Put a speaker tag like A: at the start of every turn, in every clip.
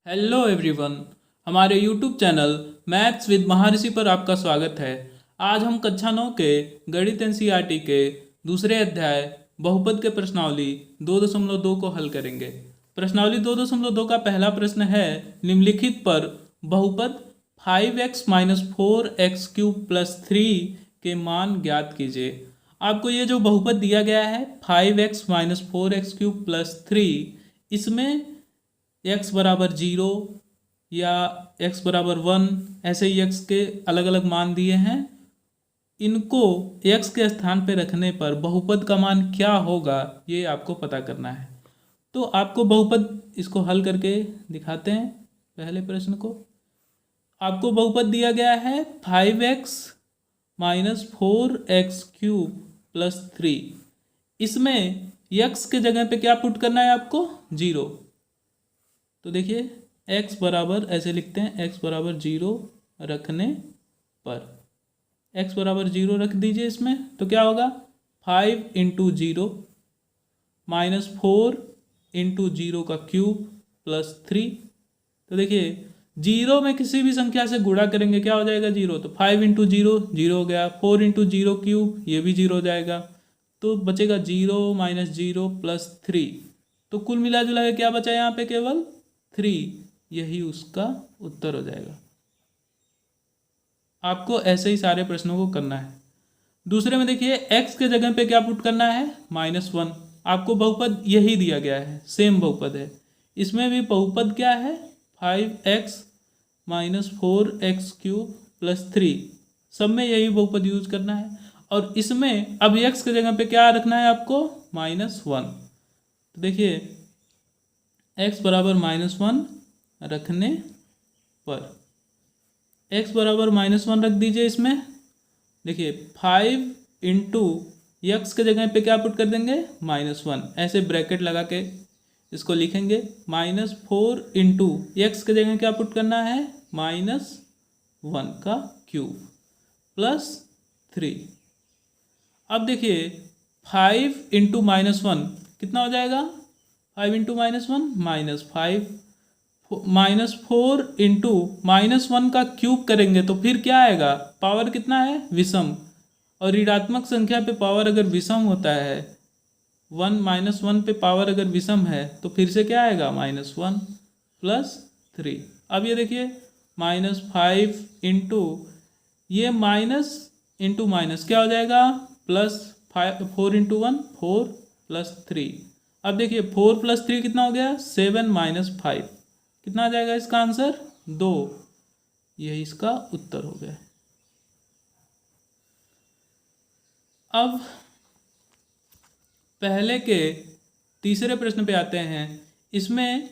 A: Hello everyone, हमारे YouTube channel maths with महर्षि पर आपका स्वागत है। आज हम कक्षा 9 के गणित एनसीईआरटी के दूसरे अध्याय बहुपद के प्रश्नावली 2.2 को हल करेंगे। प्रश्नावली 2.2 का पहला प्रश्न है, निम्नलिखित पर बहुपद 5x माइनस 4x³ प्लस 3 के मान ज्ञात कीजिए। आपको ये जो बहुपद दिया गया है 5x माइनस 4x³ प्लस 3, इसमें x बराबर 0 या x बराबर 1, ऐसे ही x के अलग अलग मान दिए हैं। इनको x के स्थान पे रखने पर बहुपद का मान क्या होगा ये आपको पता करना है। तो आपको बहुपद इसको हल करके दिखाते हैं। पहले प्रश्न को आपको बहुपद दिया गया है 5x माइनस 4x³ प्लस 3। इसमें x के जगह पे क्या पुट करना है आपको? 0। तो देखिए x बराबर ऐसे लिखते हैं, x बराबर 0 रखने पर x बराबर 0 रख दीजिए इसमें, तो क्या होगा 5 इंटू 0 माइनस 4 इंटू 0 का क्यूब प्लस 3। तो देखिए 0 में किसी भी संख्या से गुणा करेंगे क्या हो जाएगा? 0। तो 5 इंटू 0 0 हो गया, 4 इंटू 0 क्यूब ये भी 0 हो जाएगा, तो बचेगा 0 माइनस 0 प्लस 3। तो कुल मिला जुला के क्या बचा यहाँ पे? केवल 3। यही उसका उत्तर हो जाएगा। आपको ऐसे ही सारे प्रश्नों को करना है। दूसरे में देखिए x के जगह पे क्या पुट करना है? -1। आपको बहुपद यही दिया गया है, सेम बहुपद है। इसमें भी बहुपद क्या है? 5x minus 4x³ plus 3। सब में यही बहुपद यूज करना है। और इसमें अब x के जगह पे क्या रखना है आपको? -1। तो देखिए x बराबर -1 रखने पर x बराबर -1 रख दीजिए इसमें। देखिए 5 इंटू एक्स के जगह पे क्या पुट कर देंगे? -1, ऐसे ब्रैकेट लगा के इसको लिखेंगे। -4 इंटू एक्स के जगह क्या पुट करना है? -1 का क्यूब प्लस 3। अब देखिए 5 इंटू -1 कितना हो जाएगा? 5 इंटू -1 -5, -4 इंटू -1 का क्यूब करेंगे तो फिर क्या आएगा? पावर कितना है? विषम। और ऋणात्मक संख्या पे पावर अगर विषम होता है, 1 -1 पे पावर अगर विषम है तो फिर से क्या आएगा? -1 प्लस 3। अब ये देखिए -5 इंटू ये माइनस इंटू माइनस क्या हो जाएगा? Plus 4 into 1 4 plus 3। अब देखिए 4 प्लस 3 कितना हो गया? 7 माइनस 5। कितना आ जाएगा इसका आंसर? 2। यही इसका उत्तर हो गया। अब पहले के तीसरे प्रश्न पे आते हैं। इसमें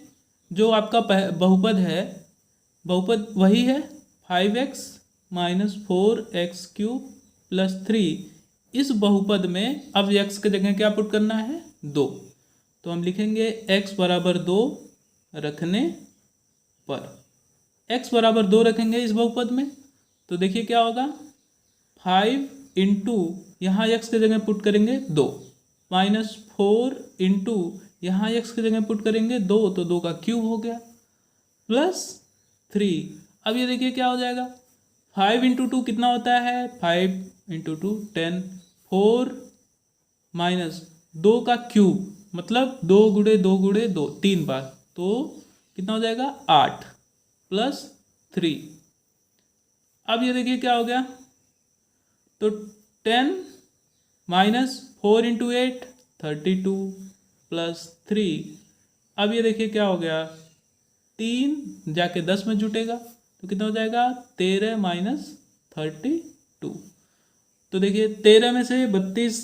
A: जो आपका बहुपद है, बहुपद वही है 5x माइनस 4x³ प्लस 3। इस बहुपद में अब x के जगह क्या पुट करना है? 2। तो हम लिखेंगे x बराबर 2 रखने पर। x बराबर 2 रखेंगे इस बहुपद में, तो देखिए क्या होगा? 5 इंटू यहाँ x के जगह पुट करेंगे 2, -4 इंटू यहाँ x के जगह पुट करेंगे 2, तो 2 का क्यूब हो गया प्लस 3। अब ये देखिए क्या हो जाएगा? 5 इंटू 2 कितना होता है? 5 इंटू 2 10, 4 माइनस 2 का क्यूब मतलब 2 गुणे 2 गुणे 2 3 बार, तो कितना हो जाएगा? 8 प्लस 3। अब ये देखिए क्या हो गया? तो 10 माइनस 4 इंटू 8 32 प्लस 3। अब ये देखिए क्या हो गया? 3 जाके 10 में जुटेगा तो कितना हो जाएगा? 13 माइनस 32। तो देखिए 13 में से 32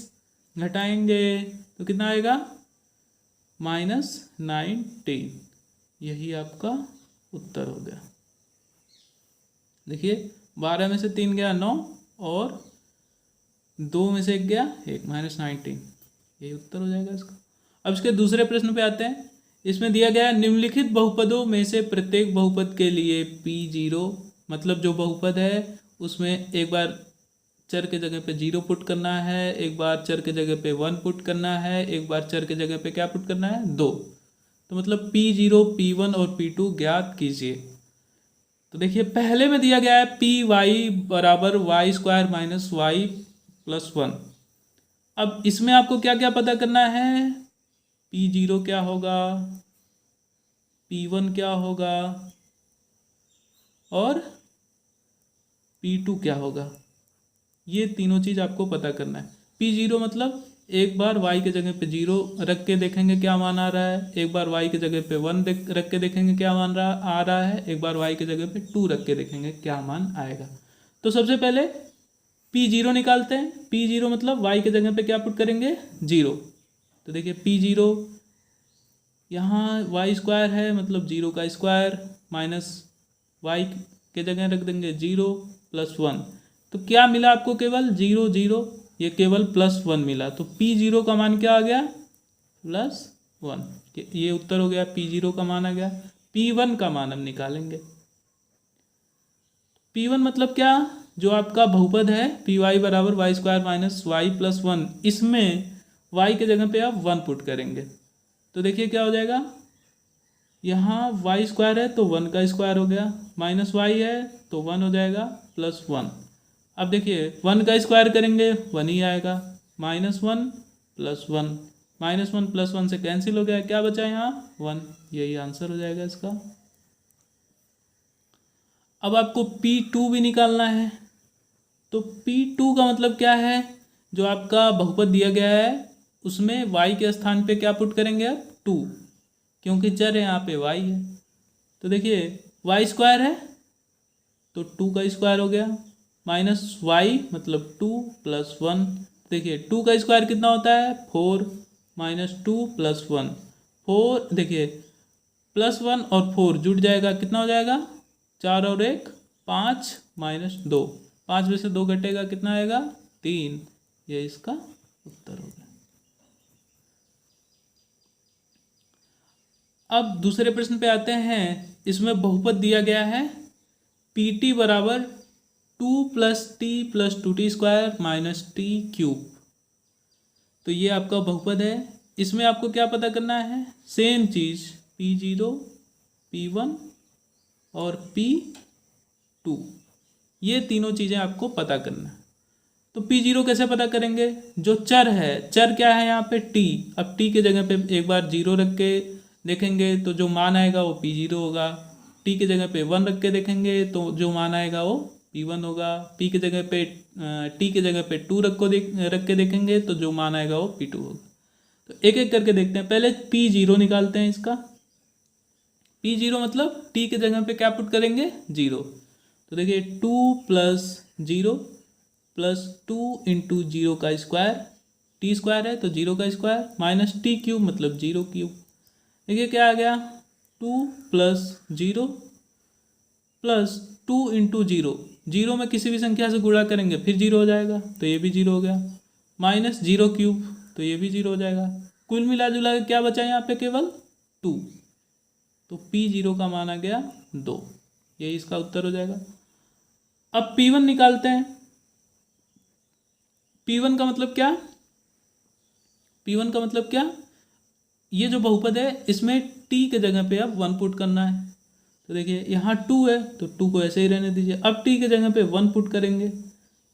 A: घटाएंगे तो कितना आएगा? -19। यही आपका उत्तर हो गया। देखिए 12 में से 3 गया 9 और 2 में से 1 गया 1, -19। यही उत्तर हो जाएगा इसका। अब इसके दूसरे प्रश्न पे आते हैं। इसमें दिया गया है निम्नलिखित बहुपदों में से प्रत्येक बहुपद के लिए P0, मतलब जो बहुपद है उसमें एक बार चर के जगह पे 0 पुट करना है, एक बार चर के जगह पे 1 पुट करना है, एक बार चर के जगह पे क्या पुट करना है? 2। तो मतलब P0, P1 और P2 ज्ञात कीजिए। तो देखिए पहले में दिया गया है Py बराबर y square minus y plus one. अब इसमें आपको क्या क्या पता करना है, P0 क्या होगा, P1 क्या होगा और P2 क्या होगा, ये तीनों चीज़ आपको पता करना है। P0 मतलब एक बार y के जगह पे 0 रख के देखेंगे क्या मान आ रहा है, एक बार y के जगह पे 1 रख के देखेंगे क्या मान आ रहा है, एक बार y के जगह पे 2 रख के देखेंगे क्या मान आएगा। तो सबसे पहले P0 निकालते हैं। P0 मतलब y के जगह पे क्या पुट करेंगे, 0। तो देखिए P0 यहाँ वाई स्क्वायर है मतलब 0 का स्क्वायर माइनस वाई के जगह रख देंगे 0 प्लस 1। तो क्या मिला आपको, केवल 0 0, ये केवल प्लस 1 मिला। तो P0 का मान क्या आ गया, प्लस 1। ये उत्तर हो गया, P0 का मान आ गया। P1 का मान हम निकालेंगे। P1 मतलब क्या, जो आपका बहुपद है Py बराबर y square minus y plus 1, इसमें y के जगह पे आप 1 पुट करेंगे। तो देखिए क्या हो जाएगा, यहाँ वाई स्क्वायर है तो 1 का स्क्वायर हो गया, माइनस वाई है तो 1 हो जाएगा प्लस 1। अब देखिए 1 का स्क्वायर करेंगे 1 ही आएगा, -1 प्लस 1, -1 प्लस 1 से कैंसिल हो गया, क्या बचा यहाँ 1, यही आंसर हो जाएगा इसका। अब आपको P2 भी निकालना है। तो P2 का मतलब क्या है, जो आपका बहुपद दिया गया है उसमें y के स्थान पे क्या पुट करेंगे आप, 2, क्योंकि चर है यहाँ पे y है। तो देखिए वाई स्क्वायर है तो 2 का स्क्वायर हो गया, माइनस वाई मतलब 2 प्लस 1। देखिए 2 का स्क्वायर कितना होता है, 4, -2 प्लस 1 4। देखिए प्लस 1 और 4 जुड़ जाएगा, कितना हो जाएगा, 4 और 1 5, -2, 5 में से 2 घटेगा, कितना आएगा 3। ये इसका उत्तर हो गया। अब दूसरे प्रश्न पे आते हैं। इसमें बहुपद दिया गया है Pt बराबर 2 + t + 2t square minus T cube. तो ये आपका बहुपद है। इसमें आपको क्या पता करना है, सेम चीज़ P0, P1 और P2, ये तीनों चीज़ें आपको पता करना है। तो P0 कैसे पता करेंगे, जो चर है, चर क्या है यहाँ पे t। अब t के जगह पे एक बार 0 रख के देखेंगे तो जो मान आएगा वो P0 होगा। t के जगह पे 1 रख के देखेंगे तो जो मान आएगा वो P1 होगा। t के जगह पे 2 रख के देखेंगे तो जो मान आएगा वो P2 होगा। तो एक एक करके देखते हैं। पहले P0 निकालते हैं इसका। P0 मतलब t के जगह पे क्या पुट करेंगे, 0। तो देखिए 2 + 0 प्लस 2 इंटू 0 का स्क्वायर, टी स्क्वायर है तो 0 का स्क्वायर, माइनस टी क्यूब मतलब 0 क्यूब। देखिए क्या आ गया, 2 + 0 प्लस 2 इंटू 0, 0 में किसी भी संख्या से गुणा करेंगे फिर 0 हो जाएगा तो ये भी 0 हो गया, माइनस 0 क्यूब तो ये भी 0 हो जाएगा। कुल मिला जुला के क्या बचा यहाँ पे, केवल 2। तो P0 का मान आ गया 2, यही इसका उत्तर हो जाएगा। अब P1 निकालते हैं। P1 का मतलब क्या, P1 का मतलब क्या, ये जो बहुपद है इसमें t के जगह पे अब 1 पुट करना है। तो देखिए यहाँ 2 है तो 2 को ऐसे ही रहने दीजिए। अब t के जगह पे 1 पुट करेंगे,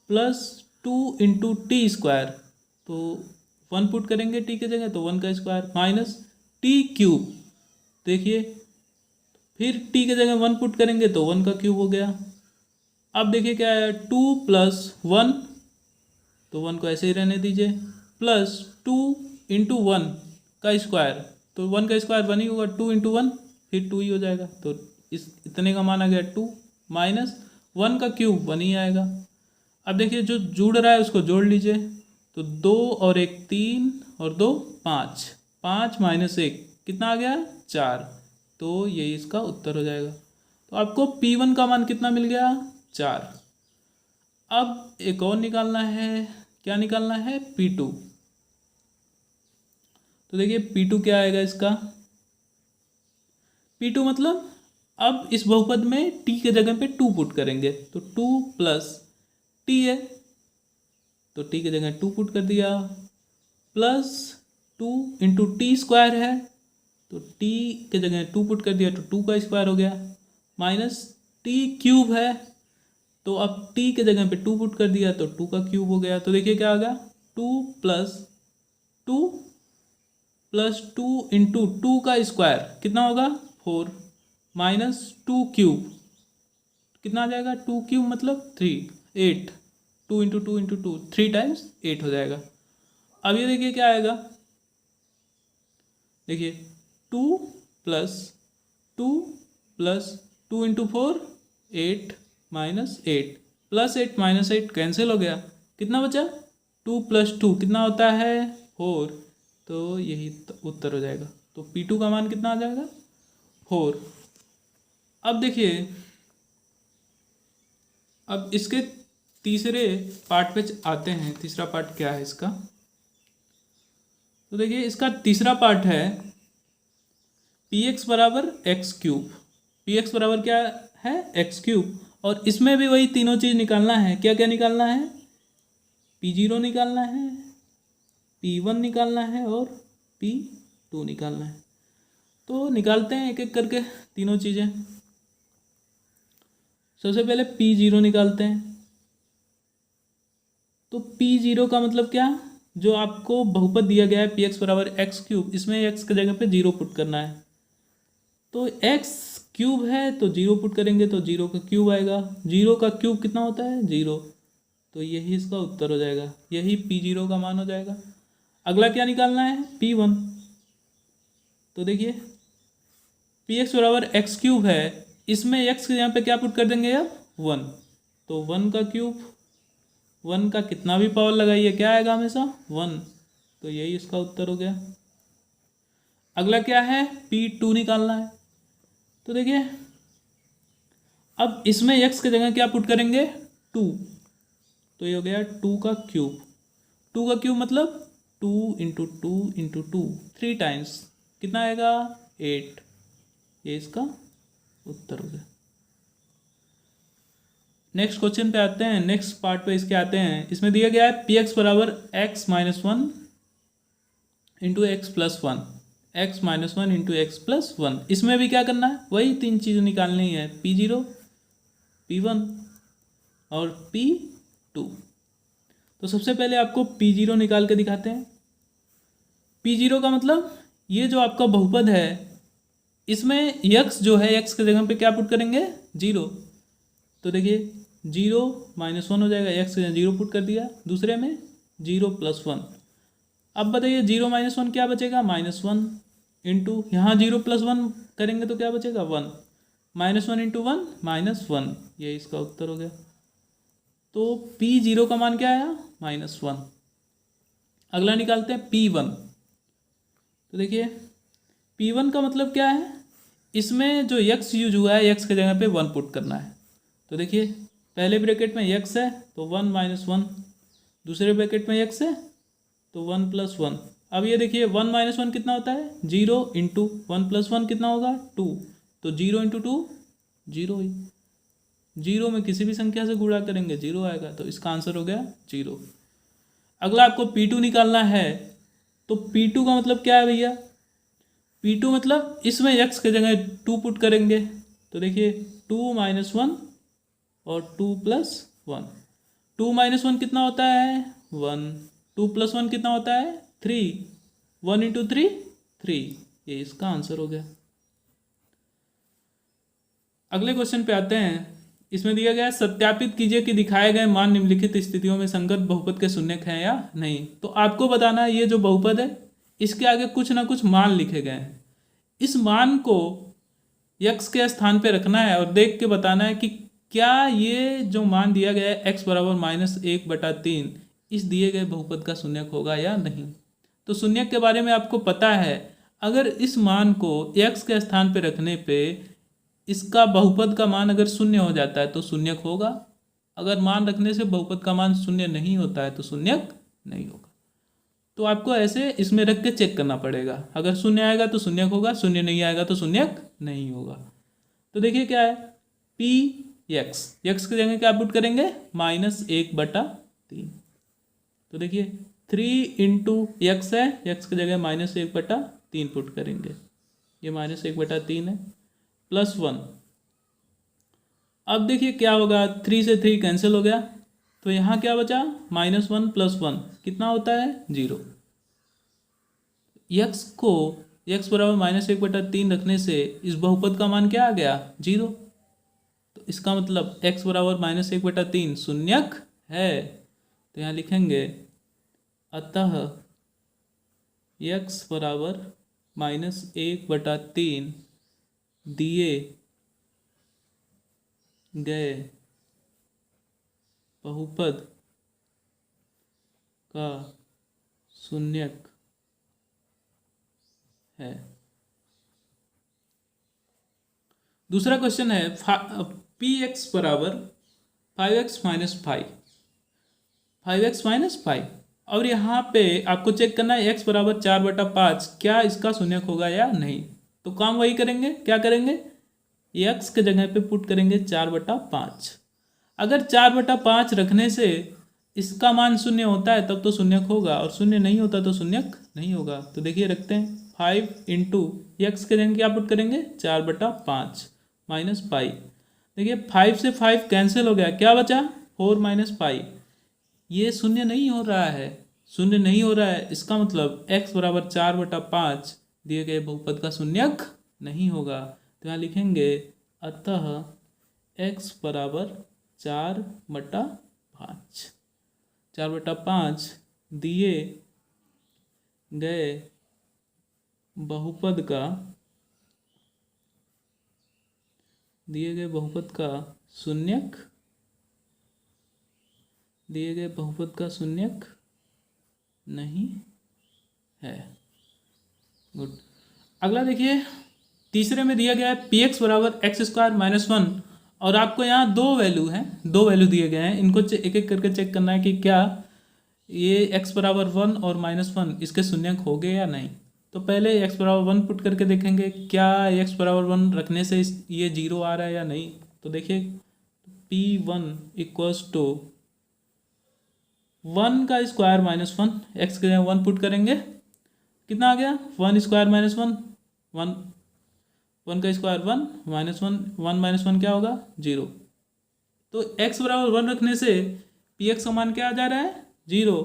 A: प्लस 2 इंटू टी स्क्वायर, तो 1 पुट करेंगे t के जगह तो 1 का स्क्वायर, माइनस टी क्यूब। देखिए फिर t के जगह 1 पुट करेंगे तो 1 का क्यूब हो गया। अब देखिए क्या है, 2 + 1, तो 1 को ऐसे ही रहने दीजिए, प्लस 2 इंटू 1 का स्क्वायर, तो 1 का स्क्वायर 1 ही होगा, 2 इंटू 1 फिर 2 ही हो जाएगा। तो इस इतने का मान आ गया 2, माइनस 1 का क्यूब 1 ही आएगा। अब देखिए जो जुड़ रहा है उसको जोड़ लीजिए, तो 2 और 1 3 और 2 5, 5 माइनस 1 कितना आ गया 4, तो यही इसका उत्तर हो जाएगा। तो आपको P1 का मान कितना मिल गया, 4। अब एक और निकालना है, क्या निकालना है, P2। तो देखिए P2 क्या आएगा इसका, P2 मतलब अब इस बहुपद में t के जगह पे 2 पुट करेंगे, तो 2 + t है तो t की जगह 2 पुट कर दिया, प्लस 2 इंटू टी स्क्वायर है तो टी के जगह 2 पुट कर दिया तो 2 का स्क्वायर हो गया, माइनस टी क्यूब है तो अब टी के जगह पे 2 पुट कर दिया तो 2 का क्यूब हो गया। तो देखिए क्या आ गया, 2 टू प्लस 2 इंटू 2 का स्क्वायर कितना होगा 4, माइनस 2 क्यूब कितना आ जाएगा, 2 क्यूब मतलब 3, 8, 2 इंटू 2 इंटू 2, 3 टाइम्स 8 हो जाएगा। अब ये देखिए क्या आएगा, देखिए 2 plus 2 plus 2 into 4 8 minus 8 plus 8 minus 8 cancel हो गया, कितना बचा 2 प्लस 2 कितना होता है 4, तो यही उत्तर हो जाएगा। तो P2 का मान कितना आ जाएगा 4। अब देखिए, अब इसके तीसरे पार्ट पे आते हैं। तीसरा पार्ट क्या है इसका, तो देखिए इसका तीसरा पार्ट है px बराबर एक्स क्यूब। px बराबर क्या है एक्स क्यूब, और इसमें भी वही तीनों चीज़ निकालना है। क्या क्या निकालना है, p0 निकालना है, p1 निकालना है और p2 निकालना है। तो निकालते हैं एक एक करके तीनों चीज़ें। सबसे पहले p0 निकालते हैं। तो p0 का मतलब क्या, जो आपको बहुपद दिया गया है px बराबर एक्स क्यूब, इसमें x की जगह पे 0 पुट करना है। तो x क्यूब है तो 0 पुट करेंगे तो 0 का क्यूब आएगा। 0 का क्यूब कितना होता है 0, तो यही इसका उत्तर हो जाएगा, यही p0 का मान हो जाएगा। अगला क्या निकालना है p1। तो देखिए px बराबर एक्स क्यूब है, इसमें x के यहाँ पे क्या पुट कर देंगे अब 1, तो 1 का क्यूब, 1 का कितना भी पावर लगाइए क्या आएगा हमेशा 1, तो यही इसका उत्तर हो गया। अगला क्या है p2 निकालना है। तो देखिए अब इसमें x की जगह क्या पुट करेंगे 2, तो ये हो गया 2 का क्यूब। 2 का क्यूब मतलब 2 इंटू 2 इंटू 2, 3 टाइम्स कितना आएगा 8, ये इसका उत्तर हो गया। नेक्स्ट क्वेश्चन पे आते हैं, नेक्स्ट पार्ट पे इसके आते हैं। इसमें दिया गया है px बराबर x minus 1 into x plus 1, x minus 1 into x plus 1। इसमें भी क्या करना है, वही तीन चीज़ें निकालनी है, p0, p1 और p2। तो सबसे पहले आपको p0 निकाल के दिखाते हैं। p0 का मतलब ये जो आपका बहुपद है, इसमें x जो है x के जगह पे क्या पुट करेंगे 0, तो देखिए 0 माइनस 1 हो जाएगा, x के जगह 0 पुट कर दिया, दूसरे में 0 प्लस 1। अब बताइए 0 माइनस 1 क्या बचेगा -1 इंटू यहाँ 0 प्लस 1 करेंगे तो क्या बचेगा 1, -1 इंटू 1 -1, ये इसका उत्तर हो गया। तो p0 का मान क्या आया -1। अगला निकालते हैं p1। तो देखिए p1 का मतलब क्या है, इसमें जो x यूज हुआ है x के जगह पे 1 पुट करना है। तो देखिए पहले ब्रैकेट में x है तो 1 माइनस 1, दूसरे ब्रैकेट में x है तो 1 प्लस 1। अब ये देखिए 1 माइनस 1 कितना होता है 0 इंटू 1 प्लस 1 कितना होगा 2, तो 0 इंटू 2 0 ही, 0 में किसी भी संख्या से गुणा करेंगे 0 आएगा, तो इसका आंसर हो गया 0। अगला आपको p2 निकालना है। तो p2 का मतलब क्या है भैया, p2 मतलब इसमें x के जगह 2 पुट करेंगे। तो देखिए 2 माइनस 1 और 2 प्लस 1, 2 माइनस 1 कितना होता है 1, 2 प्लस 1 कितना होता है 3, 1 इंटू 3 3, ये इसका आंसर हो गया। अगले क्वेश्चन पे आते हैं। इसमें दिया गया है सत्यापित कीजिए कि दिखाए गए मान निम्नलिखित स्थितियों में संगत बहुपद के शून्यक हैं या नहीं। तो आपको बताना है ये जो बहुपद है इसके आगे कुछ ना कुछ मान लिखे गए हैं, इस मान को x के स्थान पे रखना है और देख के बताना है कि क्या ये जो मान दिया गया है x बराबर -1/3 इस दिए गए बहुपद का शून्यक होगा या नहीं। तो शून्यक के बारे में आपको पता है, अगर इस मान को x के स्थान पे रखने पे इसका बहुपद का मान अगर शून्य हो जाता है तो शून्यक होगा, अगर मान रखने से बहुपद का मान शून्य नहीं होता है तो शून्यक नहीं होगा। तो आपको ऐसे इसमें रख के चेक करना पड़ेगा, अगर शून्य आएगा तो शून्यक होगा, शून्य नहीं आएगा तो शून्यक नहीं होगा। तो देखिए क्या है px, x की जगह क्या पुट करेंगे -1/3। तो देखिए 3 इंटू एक्स है, x की जगह -1/3 पुट करेंगे। ये -1/3 है, +1। अब देखिए क्या होगा, 3 से 3 कैंसिल हो गया, तो यहाँ क्या बचा, -1 + 1 कितना होता है, 0। यक्स को x बराबर -1/3 रखने से इस बहुपद का मान क्या आ गया, 0। तो इसका मतलब x बराबर -1/3 शून्यक है। तो यहाँ लिखेंगे अतः x बराबर -1/3 दिए गए बहुपद का शून्यक है। दूसरा क्वेश्चन है px बराबर 5x - 5, 5x - 5, और यहाँ पे आपको चेक करना है x बराबर 4/5 क्या इसका शून्यक होगा या नहीं। तो काम वही करेंगे, क्या करेंगे, x के जगह पे पुट करेंगे 4/5। अगर 4/5 रखने से इसका मान शून्य होता है तब तो शून्यक होगा, और शून्य नहीं होता तो शून्यक नहीं होगा। तो देखिए रखते हैं 5 × x के जगह क्या पुट करेंगे, 4/5 -5। देखिए 5 से 5 कैंसिल हो गया, क्या बचा, 4 - 5। ये शून्य नहीं हो रहा है, शून्य नहीं हो रहा है, इसका मतलब x बराबर 4/5 दिए गए बहुपद का शून्यक नहीं होगा। तो यहाँ लिखेंगे अतः x बराबर 4/5, 4/5 दिए गए बहुपद का शून्यक, दिए गए बहुपद का शून्यक नहीं है। गुड। अगला देखिए, तीसरे में दिया गया है px बराबर x² - 1, और आपको यहाँ दो वैल्यू दिए गए हैं, इनको एक एक करके चेक करना है कि क्या ये x बराबर 1 और -1 इसके शून्यक हो गए या नहीं। तो पहले x बराबर 1 पुट करके देखेंगे क्या x बराबर 1 रखने से ये 0 आ रहा है या नहीं। तो देखिए p1 = 1 का स्क्वायर -1, x के 1 पुट करेंगे, कितना आ गया, 1² - 1, 1 का स्क्वायर 1 -1 -1 क्या होगा, 0। तो x बराबर 1 रखने से px का मान क्या आ जा रहा है, 0।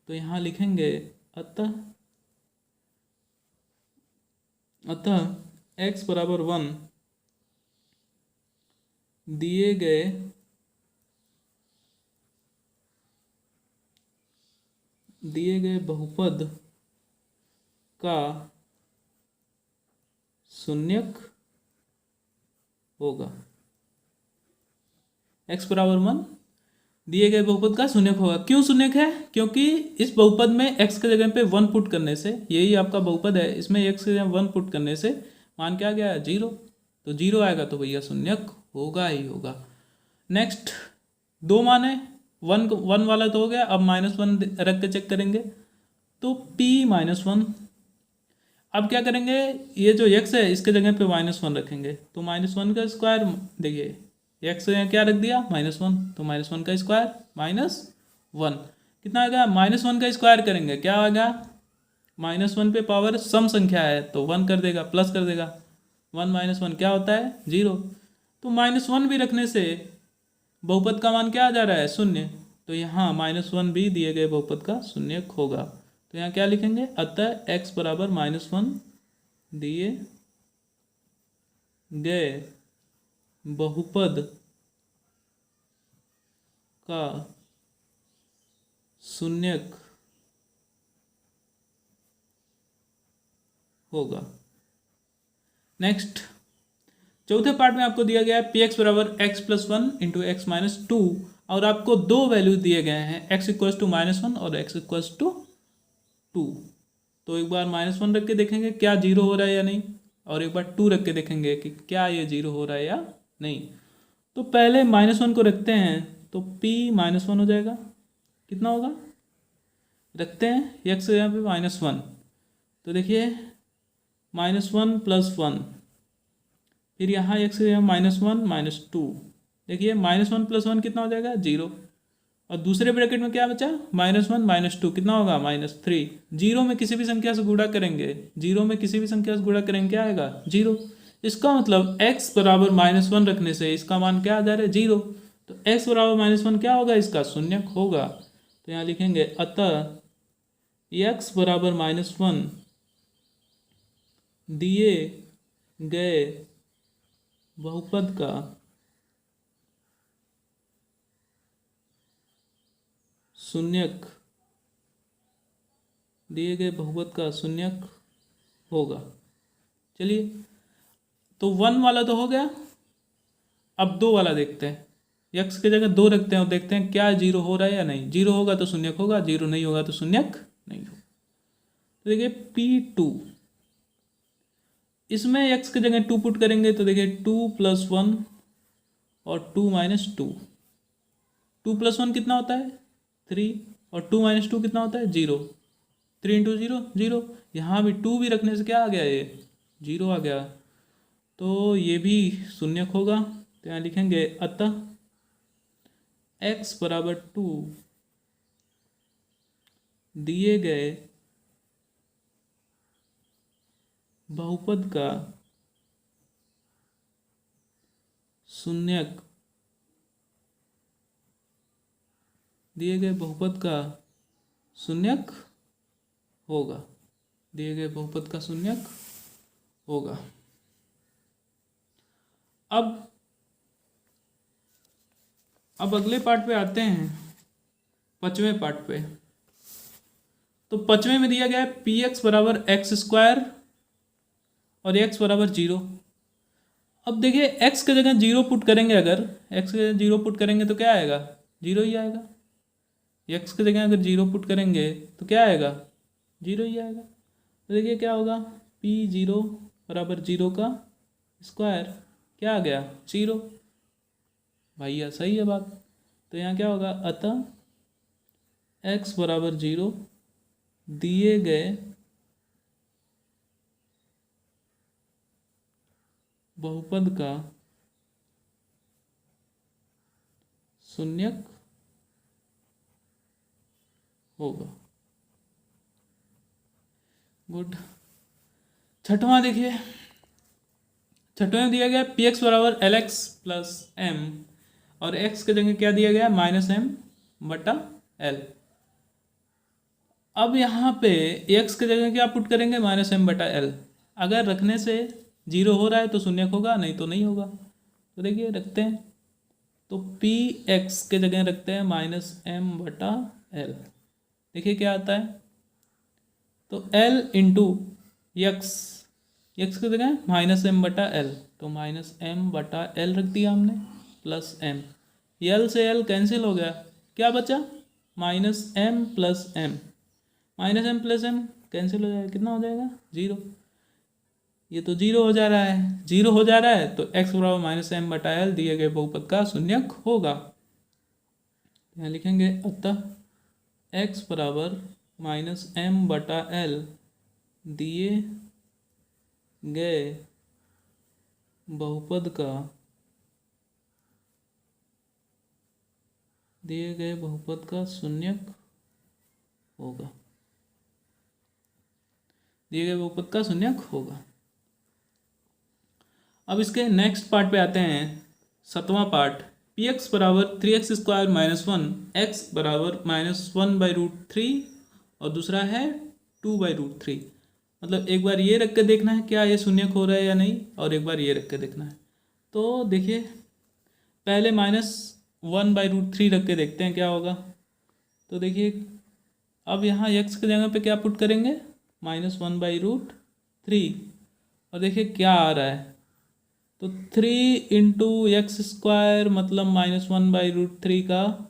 A: तो यहाँ लिखेंगे अतः x बराबर 1 दिए गए बहुपद का शून्यक होगा। x बराबर 1 दिए गए बहुपद का शून्यक होगा। क्यों शून्यक है, क्योंकि इस बहुपद में x के जगह पे 1 पुट करने से, यही आपका बहुपद है, इसमें x के जगह 1 पुट करने से मान क्या गया, 0। तो 0 आएगा तो भैया शून्यक होगा ही होगा। नेक्स्ट दो मान है, 1 वाला तो हो गया, अब -1 रख के चेक करेंगे। तो p -1, अब क्या करेंगे, ये जो x है इसके जगह पे -1 रखेंगे, तो -1 का स्क्वायर, देखिए x क्या रख दिया, -1, तो -1 का स्क्वायर -1 कितना आएगा, -1 का स्क्वायर करेंगे क्या आएगा, -1 पे पावर सम संख्या है तो 1 कर देगा, प्लस कर देगा, 1 - 1 क्या होता है, 0। तो -1 भी रखने से बहुपद का मान क्या आ जा रहा है, 0। तो यहाँ -1 भी दिए गए बहुपद का शून्यक होगा। तो यहाँ क्या लिखेंगे, अतः x बराबर -1 दिए गए बहुपद का शून्यक होगा। नेक्स्ट चौथे पार्ट में आपको दिया गया है px बराबर x + 1 × x - 2, और आपको दो वैल्यू दिए गए हैं x = -1 और x = 2। तो एक बार -1 रख के देखेंगे क्या 0 हो रहा है या नहीं, और एक बार 2 रख के देखेंगे कि क्या ये 0 हो रहा है या नहीं। तो पहले -1 को रखते हैं तो p -1 हो जाएगा, कितना होगा, रखते हैं x यहाँ पे -1, तो देखिए -1 + 1, फिर यहाँ x -1 -2, देखिए -1 + 1 कितना हो जाएगा, 0। और दूसरे ब्रैकेट में क्या बचा, -1 -2 कितना होगा -3। जीरो में किसी भी संख्या से गुणा करेंगे, जीरो में किसी भी संख्या से गुणा करेंगे क्या आएगा, जीरो। इसका मतलब x बराबर -1 रखने से इसका मान क्या आ जा रहा है, जीरो। तो x बराबर -1 क्या होगा, इसका शून्यक होगा। तो यहाँ लिखेंगे अतः x बराबर -1 दिए गए बहुपद का शून्यक, दिए गए बहुपद का शून्यक होगा। चलिए, तो 1 वाला तो हो गया। अब 2 वाला देखते हैं, यक्स की जगह 2 रखते हैं और देखते हैं क्या जीरो हो रहा है या नहीं। जीरो होगा तो शून्यक होगा, जीरो नहीं होगा तो शून्यक नहीं होगा। तो देखिए P2, इसमें x की जगह 2 पुट करेंगे तो देखिए 2 + 1 और 2 - 2। 2 + 1 कितना होता है, 3, और 2 - 2 कितना होता है, 0। 3 × 0 0। यहाँ भी 2 भी रखने से क्या आ गया, ये 0 आ गया। तो ये भी शून्यक होगा। तो यहाँ लिखेंगे अतः x बराबर 2 दिए गए बहुपद का शून्यक, दिए गए बहुपद का शून्यक होगा, दिए गए बहुपद का शून्यक होगा। अब अगले पार्ट पे आते हैं, 5वें पार्ट पे। तो 5वें में दिया गया है px बराबर x² और x बराबर 0। अब देखिए x की जगह 0 पुट करेंगे, अगर x की जगह 0 पुट करेंगे तो क्या आएगा, 0 ही आएगा। x की जगह अगर 0 पुट करेंगे तो क्या आएगा, 0 ही आएगा। तो देखिए क्या होगा, p0 बराबर 0 का स्क्वायर, क्या आ गया, 0। भैया सही है बात। तो यहाँ क्या होगा, अतः x बराबर 0 दिए गए बहुपद का शून्यक होगा। गुड। छठवां देखिए, छठवें में दिया गया px बराबर lx + m और x के जगह क्या दिया गया, -m/l। अब यहाँ पे x की जगह क्या पुट करेंगे, -m/l। अगर रखने से 0 हो रहा है तो शून्यक होगा, नहीं तो नहीं होगा। तो देखिए रखते हैं, तो px के जगह रखते हैं -m/l। देखिए क्या आता है, तो l × x की जगह -m/l, तो -m/l रख दिया हमने, प्लस m। l से l कैंसिल हो गया, क्या बचा, -m + m। -m + m cancel हो जाएगा, कितना हो जाएगा, 0। ये तो 0 हो जा रहा है, 0 हो जा रहा है तो x बराबर -m/l दिए गए बहुपद का शून्यक होगा। यहाँ लिखेंगे अतः x बराबर -m/l दिए गए बहुपद का, दिए गए बहुपद का शून्यक होगा, दिए गए बहुपद का शून्यक होगा। अब इसके नेक्स्ट पार्ट पे आते हैं, 7वां पार्ट। px बराबर 3x² - 1, x बराबर -1/√3 और दूसरा है 2/√3। मतलब एक बार ये रख के देखना है क्या ये शून्यक हो रहा है या नहीं, और एक बार ये रख के देखना है। तो देखिए पहले -1/√3 रख के देखते हैं क्या होगा। तो देखिए अब यहाँ x की जगह पे क्या पुट करेंगे, -1/√3, और देखिए क्या आ रहा है, तो 3 × x² मतलब -1/√3 का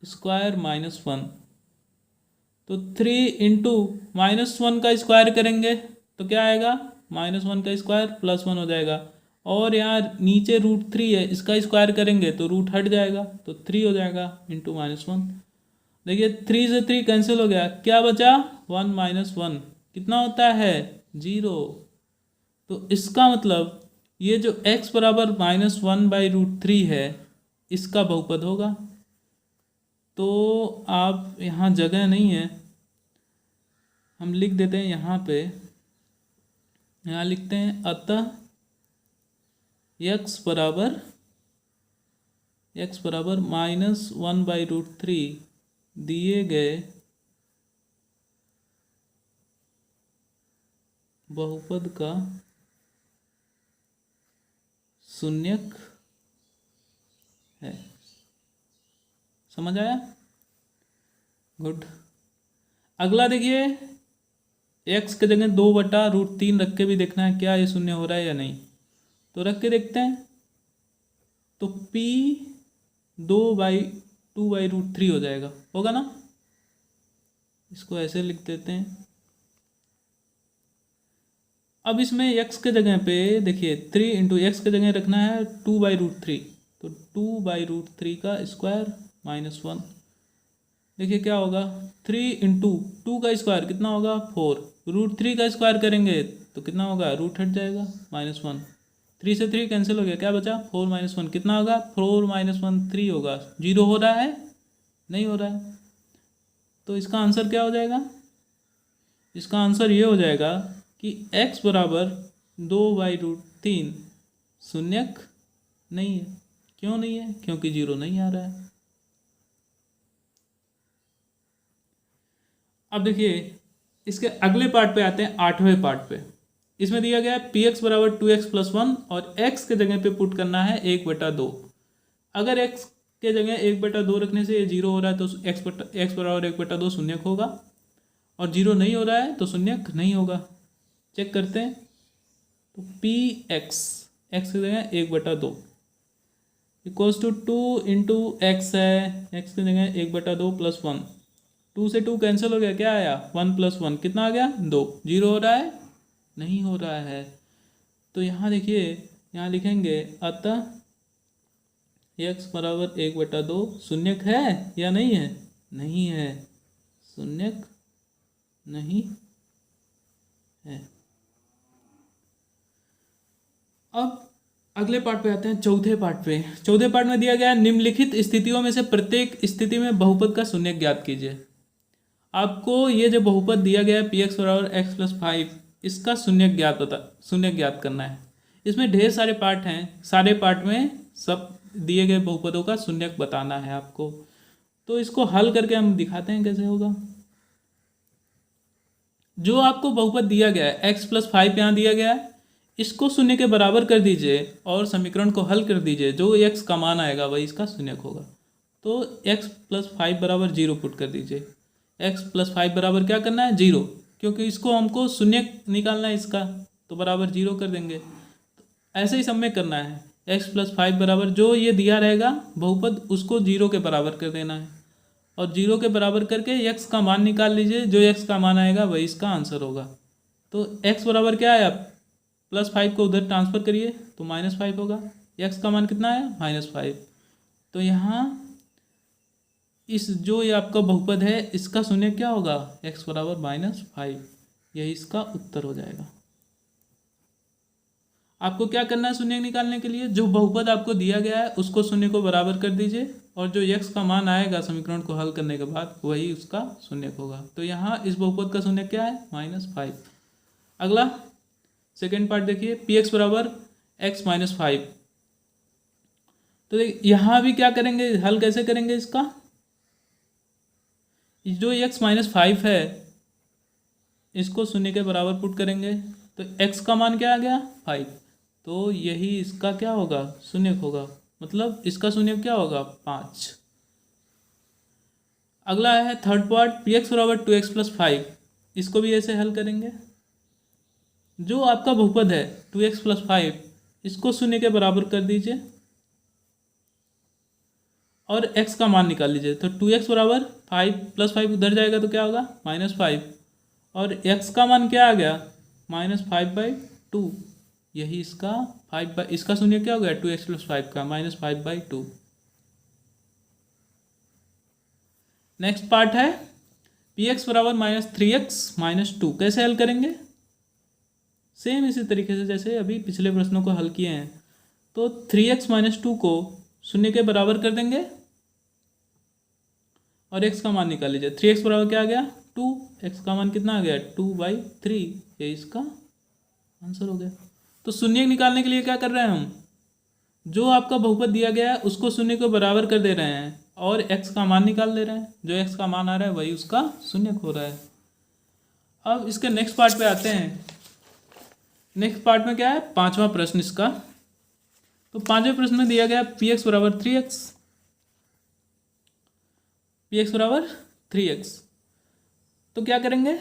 A: स्क्वायर -1। तो 3 × -1 का स्क्वायर करेंगे तो क्या आएगा, -1 का स्क्वायर +1 हो जाएगा। और यहाँ नीचे √3 है, इसका स्क्वायर करेंगे तो रूट हट जाएगा, तो 3 हो जाएगा × -1। देखिए 3 से 3 कैंसिल हो गया, क्या बचा, 1 - 1 कितना होता है, 0। तो इसका मतलब ये जो x बराबर -1/√3 है इसका बहुपद होगा। तो आप यहाँ जगह नहीं है, हम लिख देते हैं यहाँ पे, यहाँ लिखते हैं अतः x बराबर -1/√3 दिए गए बहुपद का शून्यक है। समझ आया? गुड। अगला देखिए, x के जगह 2/√3 रख के भी देखना है क्या ये शून्य हो रहा है या नहीं। तो रख के देखते हैं, तो p 2/2/√3 हो जाएगा, होगा ना। इसको ऐसे लिख देते हैं। अब इसमें x के जगह पे देखिए 3 × x के जगह रखना है 2/√3, तो 2/√3 का स्क्वायर -1। देखिए क्या होगा, 3 × 2 का स्क्वायर कितना होगा 4, √3 का स्क्वायर करेंगे तो कितना होगा, रूट हट जाएगा -1, 3 से 3 कैंसिल हो गया, क्या बचा 4 - 1 कितना होगा 4 - 1 3 होगा। 0 हो रहा है, नहीं हो रहा है, तो इसका आंसर क्या हो जाएगा, इसका आंसर ये हो जाएगा कि x बराबर 2/√3 शून्यक नहीं है। क्यों नहीं है, क्योंकि 0 नहीं आ रहा है। अब देखिए इसके अगले पार्ट पे आते हैं, 8वें पार्ट पे। इसमें दिया गया है px बराबर 2x + 1 और x के जगह पे पुट करना है 1/2। अगर x के जगह 1/2 रखने से ये 0 हो रहा है तो x बराबर 1/2 शून्यक होगा, और 0 नहीं हो रहा है तो शून्यक नहीं होगा। चेक करते हैं, तो px x की जगह 1/2 इक्वल्स टू 2 × x है, x की जगह 1/2 + 1, 2 से 2 कैंसिल हो गया, क्या आया 1 + 1 कितना आ गया 2। 0 हो रहा है, नहीं हो रहा है। तो यहाँ देखिए, यहाँ लिखेंगे अतः x बराबर 1/2 शून्यक है या नहीं है, नहीं है, शून्यक नहीं है। अब अगले पार्ट पे आते हैं, चौथे पार्ट पे। चौथे पार्ट में दिया गया है निम्नलिखित स्थितियों में से प्रत्येक स्थिति में बहुपद का शून्यक ज्ञात कीजिए। आपको ये जो बहुपद दिया गया है px बराबर x + 5, इसका शून्यक ज्ञात करना है। इसमें ढेर सारे पार्ट हैं, सारे पार्ट में सब दिए गए बहुपदों का शून्यक बताना है आपको। तो इसको हल करके हम दिखाते हैं कैसे होगा। जो आपको बहुपद दिया गया है x + 5 यहाँ दिया गया है, इसको शून्य के बराबर कर दीजिए और समीकरण को हल कर दीजिए। जो x का मान आएगा वही इसका शून्यक होगा। तो x + 5 बराबर 0 पुट कर दीजिए। x + 5 बराबर क्या करना है 0, क्योंकि इसको हमको शून्यक निकालना है इसका, तो बराबर 0 कर देंगे। ऐसे ही सब में करना है, x + 5 बराबर जो ये दिया रहेगा बहुपद उसको 0 के बराबर कर देना है, और 0 के बराबर करके x का मान निकाल लीजिए। जो x का मान आएगा वही इसका आंसर होगा। तो x बराबर क्या आया, +5 को उधर ट्रांसफर करिए तो -5 होगा। x का मान कितना आया -5। तो यहाँ इस जो ये आपका बहुपद है इसका शून्य क्या होगा, x बराबर -5, यही इसका उत्तर हो जाएगा। आपको क्या करना है शून्य निकालने के लिए, जो बहुपद आपको दिया गया है उसको शून्य को बराबर कर दीजिए, और जो x का मान आएगा समीकरण को हल करने के बाद वही उसका शून्य होगा। तो यहाँ इस बहुपद का शून्य क्या है -5। अगला सेकेंड पार्ट देखिए, px बराबर x - 5। तो यहाँ भी क्या करेंगे, हल कैसे करेंगे इसका, जो x - 5 है इसको शून्य के बराबर पुट करेंगे, तो x का मान क्या आ गया 5, तो यही इसका क्या होगा शून्य होगा, मतलब इसका शून्य क्या होगा 5। अगला है थर्ड पार्ट, px बराबर 2x + 5। इसको भी ऐसे हल करेंगे। जो आपका बहुपद है 2x + 5, इसको शून्य के बराबर कर दीजिए और x का मान निकाल लीजिए। तो 2x बराबर 5 + 5 उधर जाएगा तो क्या होगा -5, और x का मान क्या आ गया -5/2। यही इसका इसका शून्य क्या हो गया 2x + 5 का -5/2। नेक्स्ट पार्ट है px बराबर -3x - 2। कैसे हल करेंगे, सेम इसी तरीके से जैसे अभी पिछले प्रश्नों को हल किए हैं। तो 3x - 2 को शून्य के बराबर कर देंगे और x का मान निकाल लीजिए। 3x बराबर क्या आ गया 2, x का मान कितना आ गया 2/3, ये इसका आंसर हो गया। तो शून्य निकालने के लिए क्या कर रहे हैं हम, जो आपका बहुपद दिया गया है उसको शून्य को बराबर कर दे रहे हैं और x का मान निकाल दे रहे हैं, जो x का मान आ रहा है वही उसका शून्य हो रहा है। अब इसके नेक्स्ट पार्ट पे आते हैं। नेक्स्ट पार्ट में क्या है, पांचवा प्रश्न इसका। तो पांचवें प्रश्न में दिया गया px बराबर 3x, px बराबर 3x। तो क्या करेंगे,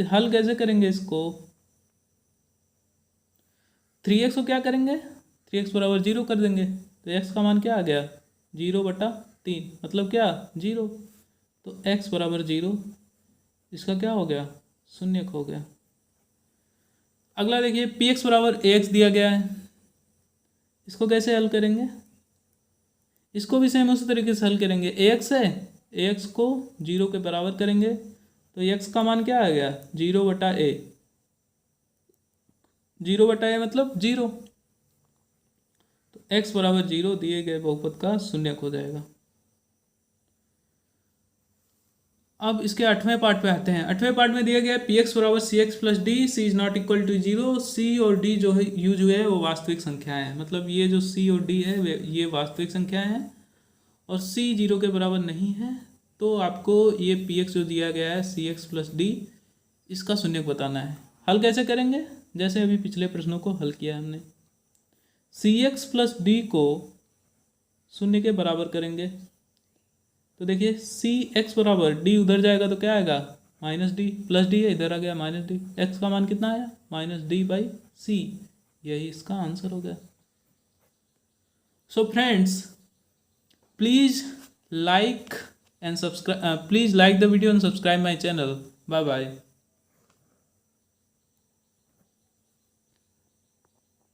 A: हल कैसे करेंगे इसको, 3x को क्या करेंगे 3x बराबर 0 कर देंगे। तो x का मान क्या आ गया 0/3, मतलब क्या 0। तो x बराबर 0, इसका क्या हो गया शून्य हो गया। अगला देखिए px बराबर ax दिया गया है, इसको कैसे हल करेंगे, इसको भी सेम उसी तरीके से हल करेंगे। ax है, ax को 0 के बराबर करेंगे तो x का मान क्या आ गया 0/a, 0/a मतलब 0। तो x बराबर 0 दिए गए बहुपद का शून्य हो जाएगा। अब इसके 8वें पार्ट पे आते हैं। 8वें पार्ट में दिया गया है px बराबर cx plus d, c is not equal to 0। c और d जो है u जो है वो वास्तविक संख्याएं हैं, मतलब ये जो c और d है ये वास्तविक संख्याएं हैं और c 0 के बराबर नहीं है। तो आपको ये px जो दिया गया है cx प्लस डी, इसका शून्य बताना है। हल कैसे करेंगे, जैसे अभी पिछले प्रश्नों को हल किया हमने। cx प्लस डी को शून्य के बराबर करेंगे तो देखिए सी एक्स बराबर डी उधर जाएगा तो क्या आएगा -d, प्लस डी है इधर आ गया -d, x का मान कितना आया -d/c, यही इसका आंसर हो गया। So friends, please like the video and subscribe my channel. Bye bye.